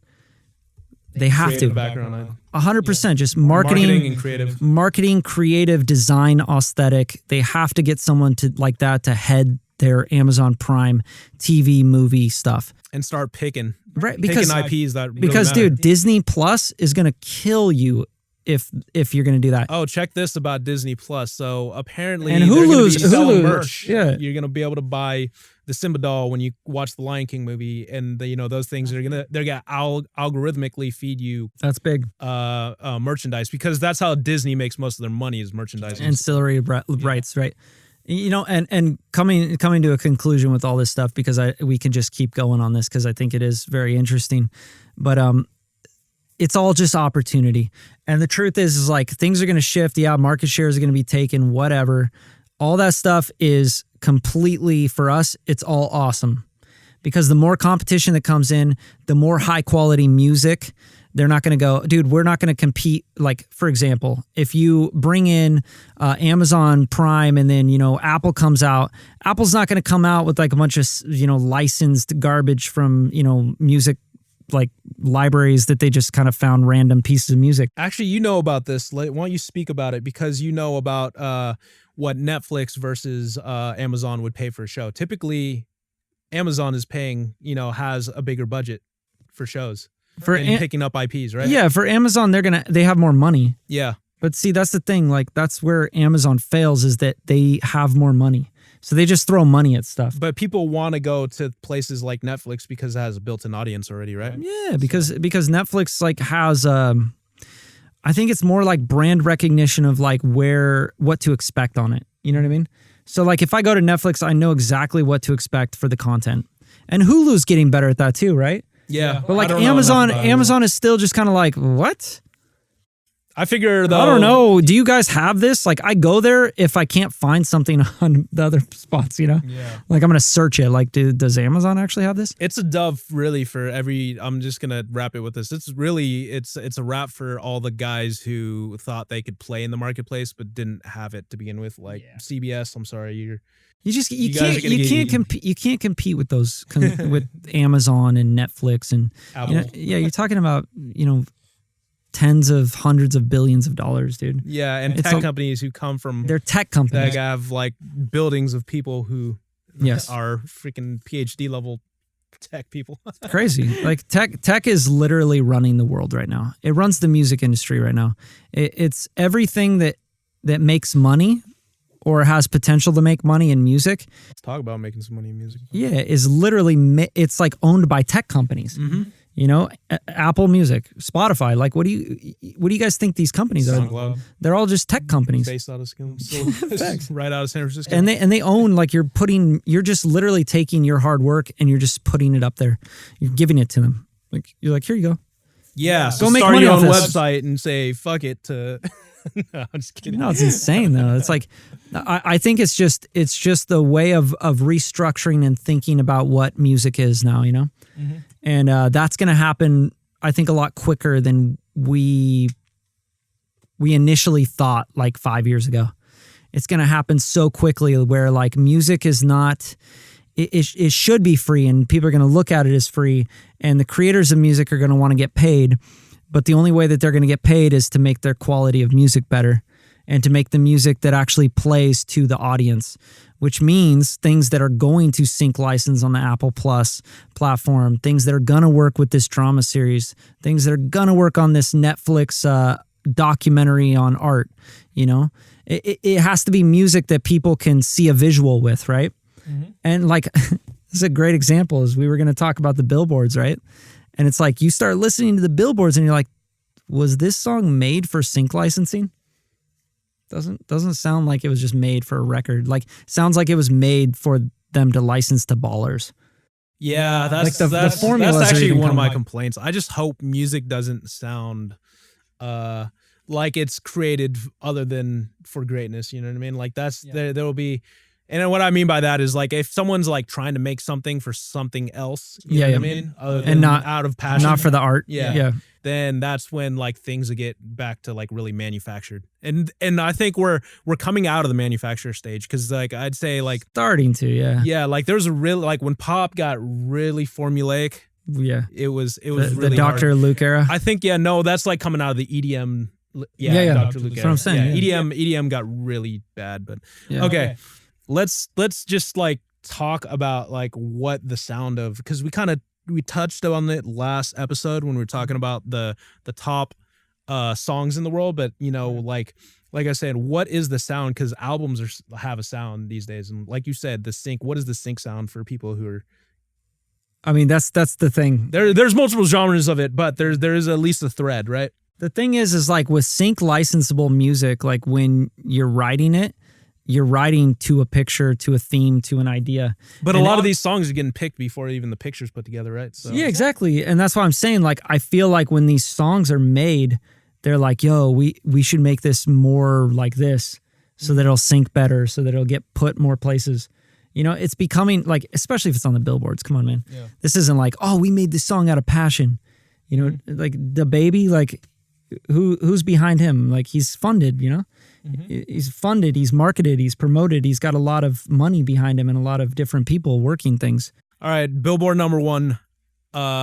They have creative to. Background. 100%. Just marketing and creative. Marketing, creative, design, aesthetic. They have to get someone like that to head their Amazon Prime TV movie stuff. And start picking. Right. Because IPs that really because matter. dude, Disney Plus is going to kill you if you're going to do that. Oh, check this about Disney Plus. So apparently, and Hulu merch. Yeah, you're going to be able to buy the Simba doll when you watch the Lion King movie, and those things they're gonna algorithmically feed you. That's big. Merchandise, because that's how Disney makes most of their money, is merchandise. Ancillary rights, right? And coming to a conclusion with all this stuff, because we can just keep going on this because I think it is very interesting, but it's all just opportunity. And the truth is like things are going to shift. Yeah, market shares are going to be taken, whatever. All that stuff is completely, for us, it's all awesome. Because the more competition that comes in, the more high quality music, they're not going to go, dude, we're not going to compete. Like, for example, if you bring in Amazon Prime and then, Apple comes out, Apple's not going to come out with like a bunch of, licensed garbage from, music like libraries that they just kind of found random pieces of music. Actually, you know about this. Why don't you speak about it? Because you know about what Netflix versus Amazon would pay for a show. Typically, Amazon is paying, has a bigger budget for shows for picking up IPs, right? Yeah, for Amazon, they have more money. Yeah. But see, that's the thing. Like, that's where Amazon fails, is that they have more money. So they just throw money at stuff. But people want to go to places like Netflix because it has a built-in audience already, right? Yeah, because Netflix like has I think it's more like brand recognition of like what to expect on it. You know what I mean? So like if I go to Netflix, I know exactly what to expect for the content. And Hulu's getting better at that too, right? Yeah. But like Amazon is still just kind of like, what? I figure though. I don't know. Do you guys have this? Like, I go there if I can't find something on the other spots, Yeah. Like, I'm going to search it. Like, does Amazon actually have this? It's a dove really for I'm just going to wrap it with this. It's a wrap for all the guys who thought they could play in the marketplace, but didn't have it to begin with. Like CBS, I'm sorry. You can't compete with those, with Amazon and Netflix and Apple. You're talking about, tens of hundreds of billions of dollars, dude. Yeah, and tech companies who come from... They're tech companies. That have, like, buildings of people who are freaking PhD level tech people. Crazy. Like, tech is literally running the world right now. It runs the music industry right now. It's everything that makes money or has potential to make money in music. Let's talk about making some money in music. Yeah, is literally... It's, like, owned by tech companies. Mm-hmm. Apple Music, Spotify. Like, what do you guys think these companies are? SoundCloud. They're all just tech companies. Based out of right out of San Francisco. And they own, like, you're just literally taking your hard work and you're just putting it up there. You're giving it to them. Like, you're like, here you go. Yeah. Go make start money your off own this website and say fuck it to. No, I'm just kidding. No, it's insane though. It's like, I think it's just the way of restructuring and thinking about what music is now, Mm-hmm. And that's going to happen, I think, a lot quicker than we initially thought like 5 years ago. It's going to happen so quickly where like music is not, it should be free and people are going to look at it as free, and the creators of music are going to want to get paid. But the only way that they're going to get paid is to make their quality of music better. and to make the music that actually plays to the audience, which means things that are going to sync license on the Apple Plus platform, things that are going to work with this drama series, things that are going to work on this Netflix documentary on art. You know, it has to be music that people can see a visual with, right? Mm-hmm. And like, this is a great example, is we were going to talk about the billboards, right? And it's like, you start listening to the billboards and you're like, was this song made for sync licensing? Doesn't sound like it was just made for a record. Like, sounds like it was made for them to license to ballers. Yeah, that's actually one of my complaints. I just hope music doesn't sound like it's created other than for greatness. You know what I mean? Like there will be. And what I mean by that is, like, if someone's like trying to make something for something else, you know what I mean? And not out of passion. Not for the art. Yeah. Then that's when like things get back to like really manufactured. And I think we're coming out of the manufacturer stage, because like I'd say like starting to, Yeah, like there's a real, like when pop got really formulaic. Yeah. It was really the Dr. hard. Luke era. I think that's like coming out of the EDM. Yeah. Dr. Luke That's what I'm saying. Yeah. EDM got really bad, but okay. Let's just like talk about like what the sound of, because we touched on it last episode when we were talking about the top songs in the world, but you know, like I said, what is the sound? Because albums have a sound these days, and like you said, the sync. What is the sync sound for people who are? I mean, that's the thing. There's multiple genres of it, but there is at least a thread, right? The thing is like with sync licensable music, like when you're writing it, you're writing to a picture, to a theme, to an idea. But a lot of these songs are getting picked before even the picture's put together, right? So. Yeah, exactly. And that's why I'm saying, like, I feel like when these songs are made, they're like, yo, we should make this more like this so that it'll sync better, so that it'll get put more places. You know, it's becoming like, especially if it's on the billboards. Come on, man. Yeah. This isn't like, oh, we made this song out of passion. You know, like the baby, like who's behind him? Like, he's funded, you know? Mm-hmm. He's funded, he's marketed, he's promoted, he's got a lot of money behind him and a lot of different people working things. All right, Billboard #1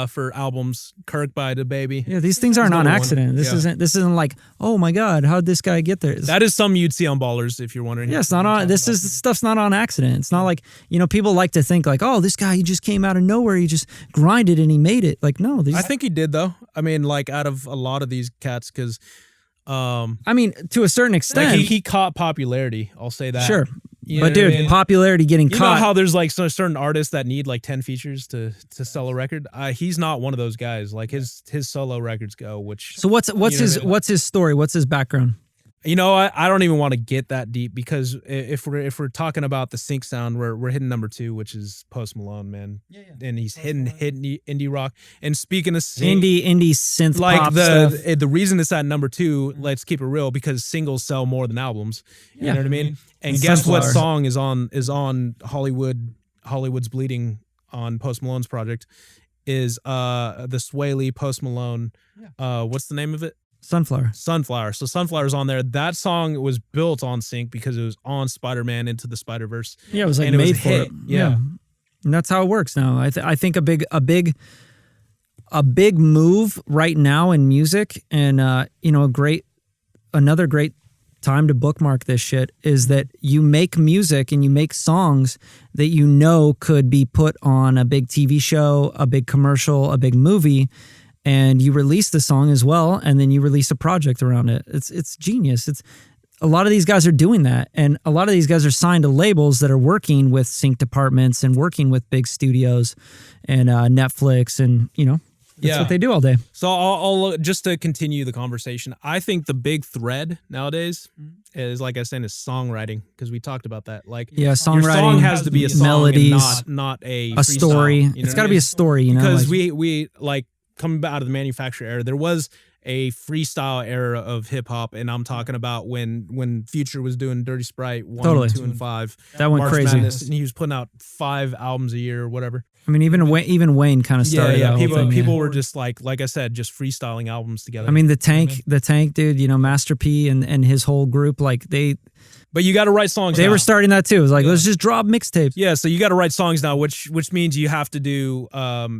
for albums, Kirk by DaBaby. Yeah, these things aren't on accident. This isn't like, oh my God, how'd this guy get there? That is something you'd see on Ballers, if you're wondering. Yeah, it's not on. This stuff's not on accident. It's not like, you know, people like to think like, oh, this guy, he just came out of nowhere, he just grinded and he made it. Like, no, I think he did though. I mean, like out of a lot of these cats, because. I mean, to a certain extent, like he caught popularity. I'll say that. Sure, but dude, I mean? Popularity getting caught. You know how there's like certain artists that need like 10 features to sell a record. He's not one of those guys. Like his solo records go. Which so what's his story? What's his background? You know, I don't even want to get that deep, because if we're talking about the sync sound, we're hitting #2, which is Post Malone, man. Yeah. And he's hitting indie rock. And speaking of sync, indie synth like pop the reason it's at #2, let's keep it real, because singles sell more than albums. You know what I mean? And guess what song is on Hollywood's Bleeding on Post Malone's project is the Sway Lee Post Malone. What's the name of it? Sunflower. So Sunflower's on there. That song was built on sync because it was on Spider-Man Into the Spider-Verse. Yeah, it was like made for it. Yeah. And that's how it works now. I think a big move right now in music, and you know, another great time to bookmark this shit is that you make music and you make songs that you know could be put on a big TV show, a big commercial, a big movie. And you release the song as well, and then you release a project around it. It's genius. It's a lot of these guys are doing that, and a lot of these guys are signed to labels that are working with sync departments and working with big studios and Netflix, and you know, that's what they do all day. So I'll just to continue the conversation, I think the big thread nowadays is, like I said, is songwriting, because we talked about that. Like, songwriting. Your song has to be a song, melodies, and not a story. You know, it's got to be a story, you know, because we like. Coming out of the manufacturer era, there was a freestyle era of hip hop, and I'm talking about when Future was doing Dirty Sprite 1, 2, and 5. That went March crazy. Madness, and he was putting out 5 albums a year or whatever. I mean, even Wayne kind of started. Yeah, that whole thing, people were just like I said, just freestyling albums together. I mean, the Tank, dude. You know, Master P and his whole group, like they. But you got to write songs. They now. were starting that too. It was like, let's just drop mixtapes. Yeah, so you got to write songs now, which means you have to do,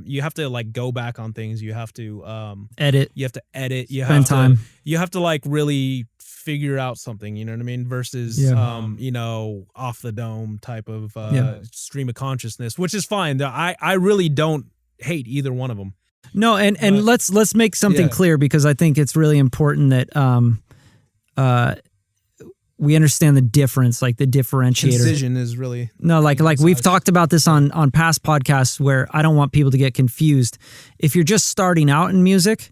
you have to like go back on things. You have to edit. You have to edit. You spend time. You have to like really figure out something, you know what I mean? Versus, you know, off the dome type of stream of consciousness, which is fine. I really don't hate either one of them. No, and let's make something clear, because I think it's really important that we understand the difference, like the differentiator. Concision is really like we've talked about this on past podcasts, where I don't want people to get confused. If you're just starting out in music,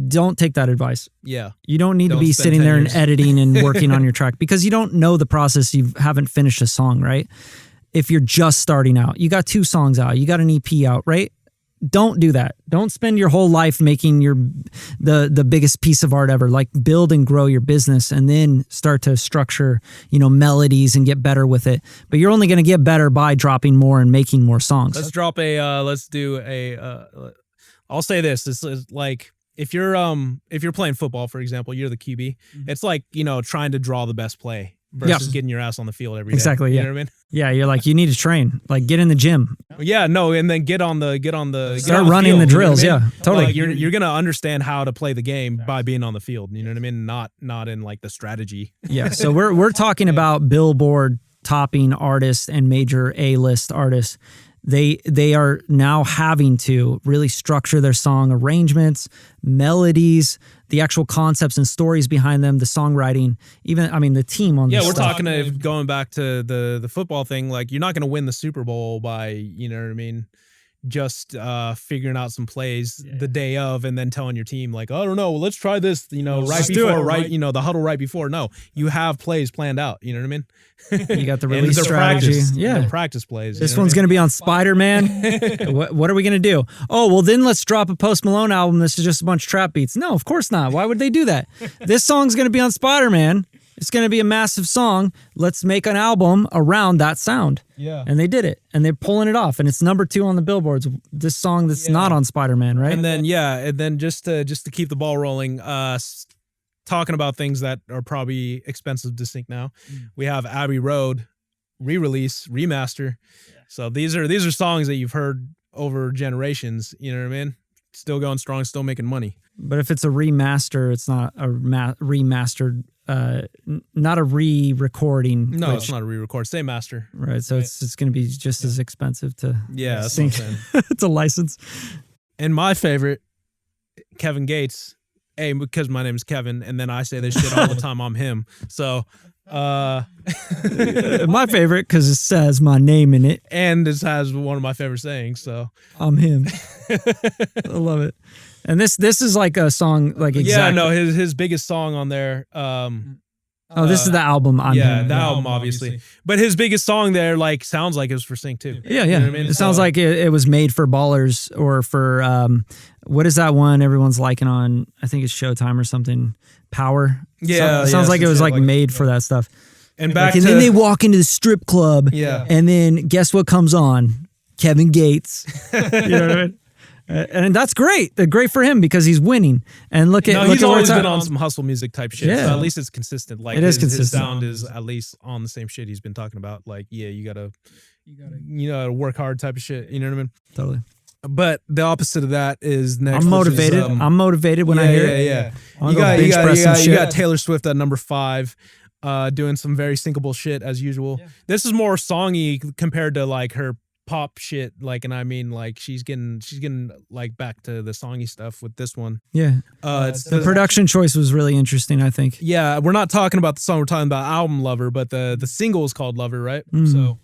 don't take that advice. Yeah. You don't need to be sitting there and editing and working on your track, because you don't know the process. You haven't finished a song, right? If you're just starting out, you got 2 songs out, you got an EP out, right? Don't do that. Don't spend your whole life making the biggest piece of art ever. Like, build and grow your business, and then start to structure, you know, melodies and get better with it. But you're only going to get better by dropping more and making more songs. Let's drop let's do I'll say this. This is like, if you're playing football, for example, you're the QB. It's like, you know, trying to draw the best play versus getting your ass on the field every day. Exactly. You Yeah. know what I mean? Yeah. You're like, you need to train, like get in the gym. Yeah. No. And then get on the start running the drills. You know what I mean? Yeah. Totally. Like, you're going to understand how to play the game by being on the field. You know what I mean? Not in like the strategy. Yeah. So we're talking about Billboard topping artists and major A-list artists. They are now having to really structure their song arrangements, melodies, the actual concepts and stories behind them, the songwriting, even, I mean, the team on this we're stuff. talking going back to the football thing. Like, you're not going to win the Super Bowl by, you know what I mean, just figuring out some plays the day of and then telling your team like, I don't know, let's try this, you know, you know, the huddle right before. No, you have plays planned out. You know what I mean? You got the release strategy. The practice plays. This one's going to be on Spider-Man. What are we going to do? Oh, well, then let's drop a Post Malone album. This is just a bunch of trap beats. No, of course not. Why would they do that? This song's going to be on Spider-Man. It's going to be a massive song. Let's make an album around that sound. Yeah. And they did it. And they're pulling it off. And it's number 2 on the billboards. This song that's not on Spider-Man, right? And then just to keep the ball rolling, talking about things that are probably expensive to sync now. We have Abbey Road, re-release, remaster. Yeah. So these are songs that you've heard over generations. You know what I mean? Still going strong, still making money. But if it's a remaster, it's not a remastered, not a re-recording. No, it's not a re-record. Same master. Right. So it's going to be just as expensive to sync. It's a license. And my favorite, Kevin Gates. Because my name is Kevin, and then I say this shit all the time. I'm him. So, my favorite because it says my name in it, and this has one of my favorite sayings. So I'm him. I love it. And this is like a song, like his biggest song on there. This is the album. I'm him. The album, obviously. But his biggest song there, like, sounds like it was for Synch too. Yeah. You know what I mean? It sounds like it was made for Ballers or for what is that one everyone's liking on? I think it's Showtime or something. Power. Yeah. Sounds like it was like made for that stuff. And and then they walk into the strip club. Yeah. And then guess what comes on? Kevin Gates. You know what I mean? And that's great. Great for him because he's winning. And he's always been on some hustle music type shit. Yeah. So at least it's consistent. Like, it is consistent. His sound is at least on the same shit he's been talking about. Like, you gotta work hard type of shit. You know what I mean? Totally. But the opposite of that is next. I'm motivated. I'm motivated when I hear it. Yeah. You got Taylor Swift at number 5. Doing some very syncable shit as usual. Yeah. This is more songy compared to like her pop shit, like, and I mean, like, she's getting like back to the songy stuff with this one. Yeah. The production choice was really interesting, I think. Yeah, we're not talking about the song, we're talking about album Lover, but the single is called Lover, right? Mm. So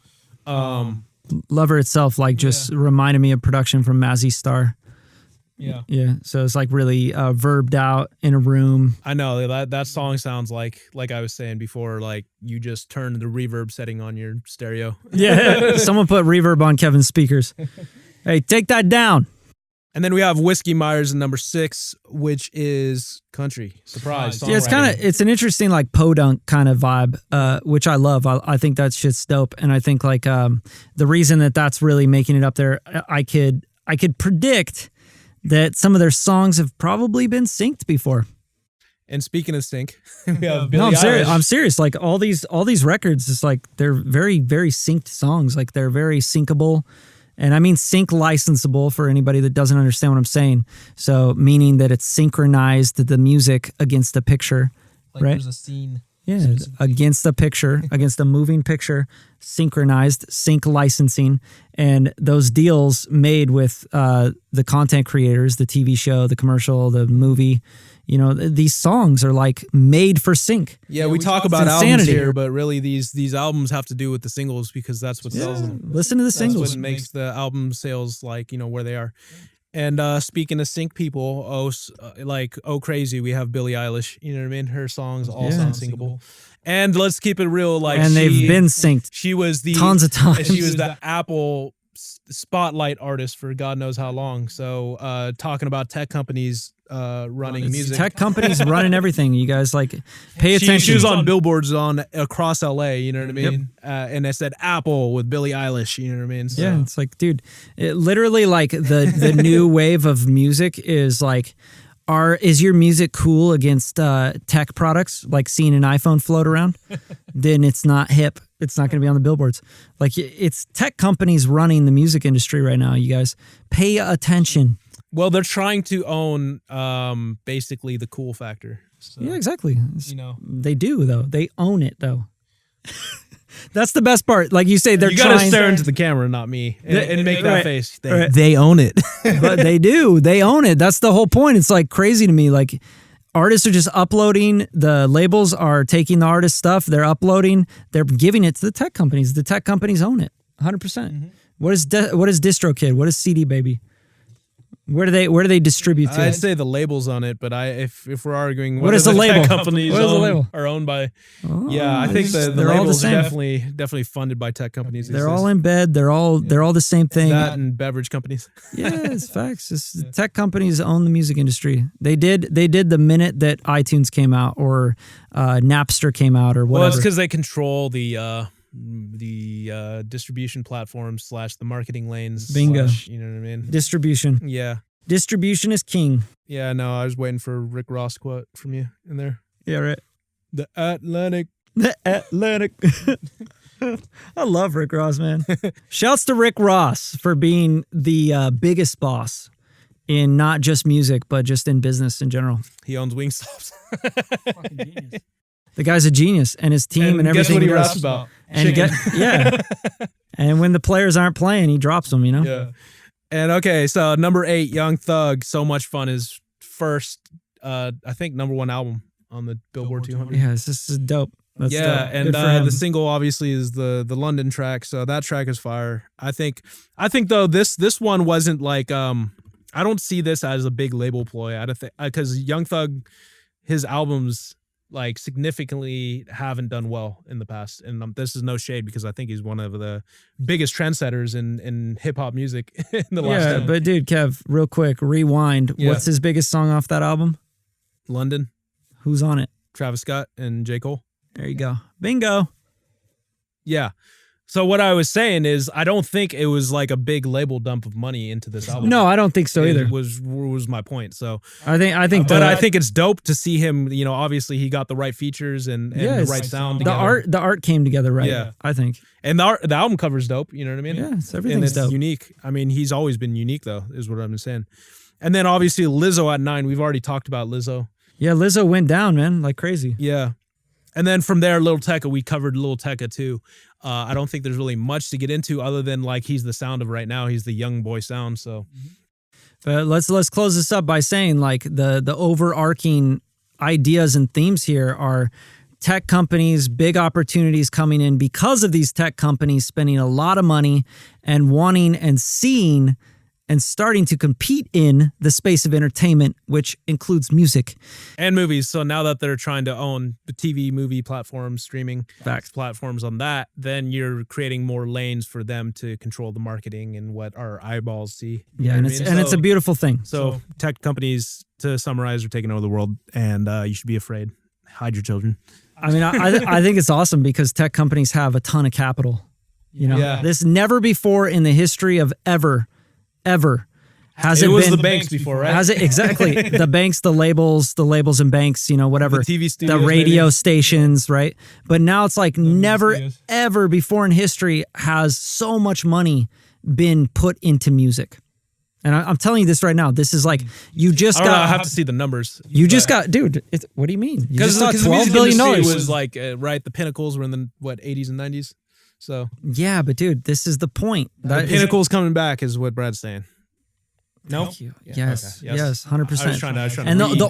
Lover itself, like, just reminded me of production from Mazzy Star. Yeah. Yeah. So it's like really verbed out in a room. I know that song sounds like I was saying before, like you just turned the reverb setting on your stereo. Yeah. Someone put reverb on Kevin's speakers. Hey, take that down. And then we have Whiskey Myers in number 6, which is country. Surprise. Yeah, it's an interesting like podunk kind of vibe, which I love. I think that shit's dope. And I think like the reason that's really making it up there, I could predict that some of their songs have probably been synced before. And speaking of sync, we have Billie Eilish. I'm serious. Like all these records, it's like they're very, very synced songs. Like they're very syncable. And I mean sync licensable for anybody that doesn't understand what I'm saying. So meaning that it's synchronized the music against the picture. Like right? There's a scene. Yeah, against a picture, against a moving picture, synchronized, sync licensing, and those deals made with the content creators, the TV show, the commercial, the movie. These songs are like made for sync. Yeah, we talk about albums here, but really these albums have to do with the singles because that's what sells them. Listen to the singles. That's what makes the album sales where they are. And speaking of sync people, Oh Crazy, we have Billie Eilish. You know what I mean? Her songs all sound syncable. And let's keep it real. And they've been synced. She was tons of times. She was the Apple spotlight artist for God knows how long. So talking about tech companies running music. Tech companies running everything. You guys pay attention. She was on billboards across LA, you know what I mean? Yep. And it said Apple with Billie Eilish, you know what I mean? So. Yeah, it's dude, it literally the new wave of music is is your music cool against tech products, like seeing an iPhone float around? Then it's not hip. It's not going to be on the billboards. It's tech companies running the music industry right now, you guys. Pay attention. Well, they're trying to own basically the cool factor. So, yeah, exactly. They do, though. They own it, though. That's the best part. Like you say, they're trying. You got to stare into the camera, not me, and make that face. They own it. But they do. They own it. That's the whole point. It's crazy to me. Artists are just uploading. The labels are taking the artist stuff. They're uploading. They're giving it to the tech companies. The tech companies own it 100%. Mm-hmm. What is DistroKid? What is CD Baby? Where do they distribute to? I'd say the labels on it, but if we're arguing what is the label? Companies are owned by, I think the labels are definitely funded by tech companies. They're all in bed. They're all the same thing. That and beverage companies. Yeah, it's facts. Tech companies own the music industry. They did the minute that iTunes came out or Napster came out or whatever. Well, it's because they control the distribution platforms / the marketing lanes. Bingo. You know what I mean? Distribution. Yeah. Distribution is king. Yeah, no, I was waiting for a Rick Ross quote from you in there. Yeah, right. The Atlantic. I love Rick Ross, man. Shouts to Rick Ross for being the biggest boss in not just music, but just in business in general. He owns Wingstops. Fucking genius. The guy's a genius, and his team and everything. Guess what he raps about? And and when the players aren't playing, he drops them. Yeah. And okay, so number 8, Young Thug. So Much Fun, his first, I think, #1 album on the Billboard 200. Yeah, this is dope. That's dope. And the single obviously is the London track. So that track is fire. I think though this one wasn't I don't see this as a big label ploy. I don't think because Young Thug, his albums significantly haven't done well in the past, and this is no shade because I think he's one of the biggest trendsetters in hip hop music in the last. Yeah, but dude, Kev, real quick, rewind. Yeah. What's his biggest song off that album? London. Who's on it? Travis Scott and J. Cole. There you go. Bingo. Yeah. So what I was saying is, I don't think it was a big label dump of money into this album. No, I don't think so either. Was my point. So I think, but I think it's dope to see him. Obviously he got the right features and the right sound. The art came together right. Yeah, I think. And the album cover's dope. You know what I mean? Yeah, everything's dope. Unique. I mean, he's always been unique though, is what I'm saying. And then obviously Lizzo at 9. We've already talked about Lizzo. Yeah, Lizzo went down, man, like crazy. Yeah. And then from there, Lil Tecca, we covered Lil Tecca too. I don't think there's really much to get into other than he's the sound of right now. He's the young boy sound. So, but let's close this up by saying the overarching ideas and themes here are tech companies, big opportunities coming in because of these tech companies spending a lot of money and wanting and seeing and starting to compete in the space of entertainment, which includes music. And movies. So now that they're trying to own the TV, movie platforms, streaming platforms on that, then you're creating more lanes for them to control the marketing and what our eyeballs see. Yeah, and it's a beautiful thing. So tech companies, to summarize, are taking over the world, and you should be afraid. Hide your children. I mean, I think it's awesome because tech companies have a ton of capital. This never before in the history of ever has it was been the banks before, right? Has it exactly the banks, the labels and banks, whatever, the TV studios, the radio stations, right? But now it's never ever before in history has so much money been put into music. And I'm telling you this right now. This is like you just got. I have to see the numbers. You just got, dude. What do you mean? You just got $12 billion. Was like right. The pinnacles were in the 80s and 90s. So yeah, but dude, this is the point. The pinnacle's coming back, is what Brad's saying. No. Thank you. Yes. Okay. Yes. 100%. I was trying and the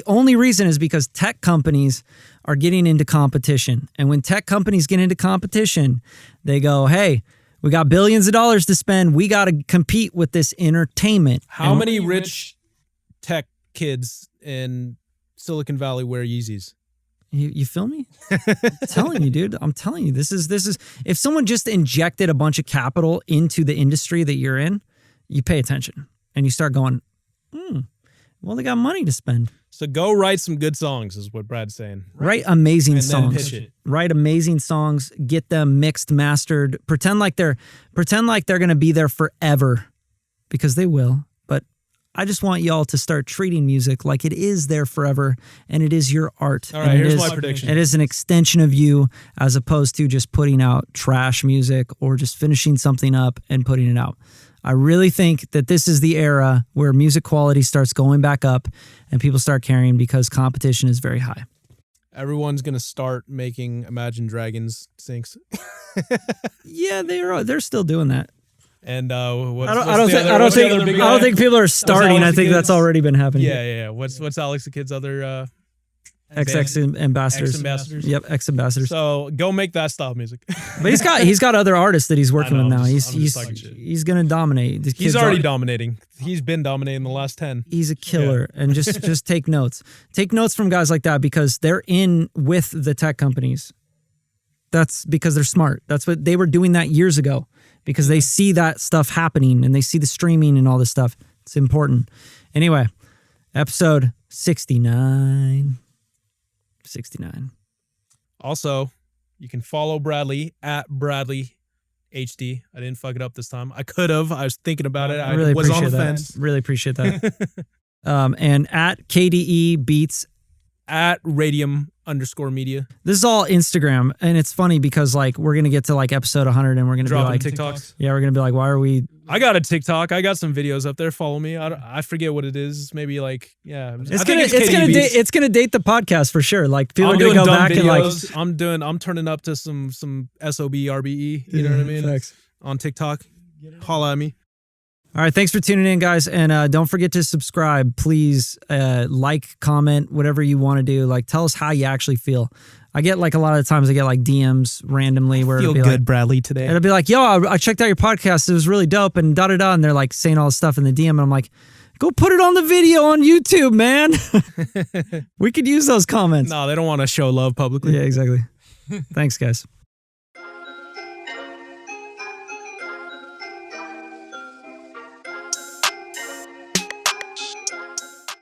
only reason is because tech companies are getting into competition, and when tech companies get into competition, they go, "Hey, we got billions of dollars to spend. We got to compete with this entertainment." How many rich tech kids in Silicon Valley wear Yeezys? You feel me? I'm telling you, dude. I'm telling you, this is if someone just injected a bunch of capital into the industry that you're in, you pay attention and you start going, well, they got money to spend. So go write some good songs, is what Brad's saying. Write amazing songs. Pitch it. Write amazing songs. Get them mixed, mastered. Pretend like they're going to be there forever, because they will. But I just want y'all to start treating music like it is there forever, and it is your art. All right, here's my prediction. It is an extension of you, as opposed to just putting out trash music or just finishing something up and putting it out. I really think that this is the era where music quality starts going back up and people start caring, because competition is very high. Everyone's going to start making Imagine Dragons syncs. Yeah, they're still doing that. And I don't think people are starting. I think that's already been happening. Yeah. What's Alex the Kid's other XX ambassadors. Ex-ambassadors. Yep, ex-ambassadors. So go make that style of music. But he's got other artists that he's working with now. He's gonna dominate. He's already dominating. He's been dominating the last 10. He's a killer. Yeah. And just take notes. Take notes from guys like that, because they're in with the tech companies. That's because they're smart. That's what they were doing that years ago, because they see that stuff happening and they see the streaming and all this stuff. It's important. Anyway, episode 69. Also, you can follow Bradley at Bradley HD. I didn't fuck it up this time. I could have. I was thinking about it. I really was on the fence. Really appreciate that. And at KDE Beats. At Radium_media. This is all Instagram, and it's funny because like we're gonna get to like episode 100, and we're gonna dropping be like TikToks. Yeah, we're gonna be like, why are we? I got a TikTok. I got some videos up there. Follow me. I forget what it is. Maybe like It's gonna date the podcast for sure. Like people are gonna go back videos. and like I'm turning up to some SOB RBE. You know what I mean? Thanks. On TikTok. Holla at me. All right, thanks for tuning in, guys, and don't forget to subscribe. Please like, comment, whatever you want to do. Like, tell us how you actually feel. I get like a lot of times I get like DMs randomly where it'll be good, like, Bradley, today. It'll be like, yo, I checked out your podcast. It was really dope, and da-da-da, and they're like saying all this stuff in the DM, and I'm like, go put it on the video on YouTube, man. We could use those comments. No, they don't want to show love publicly. Yeah, exactly. Thanks, guys.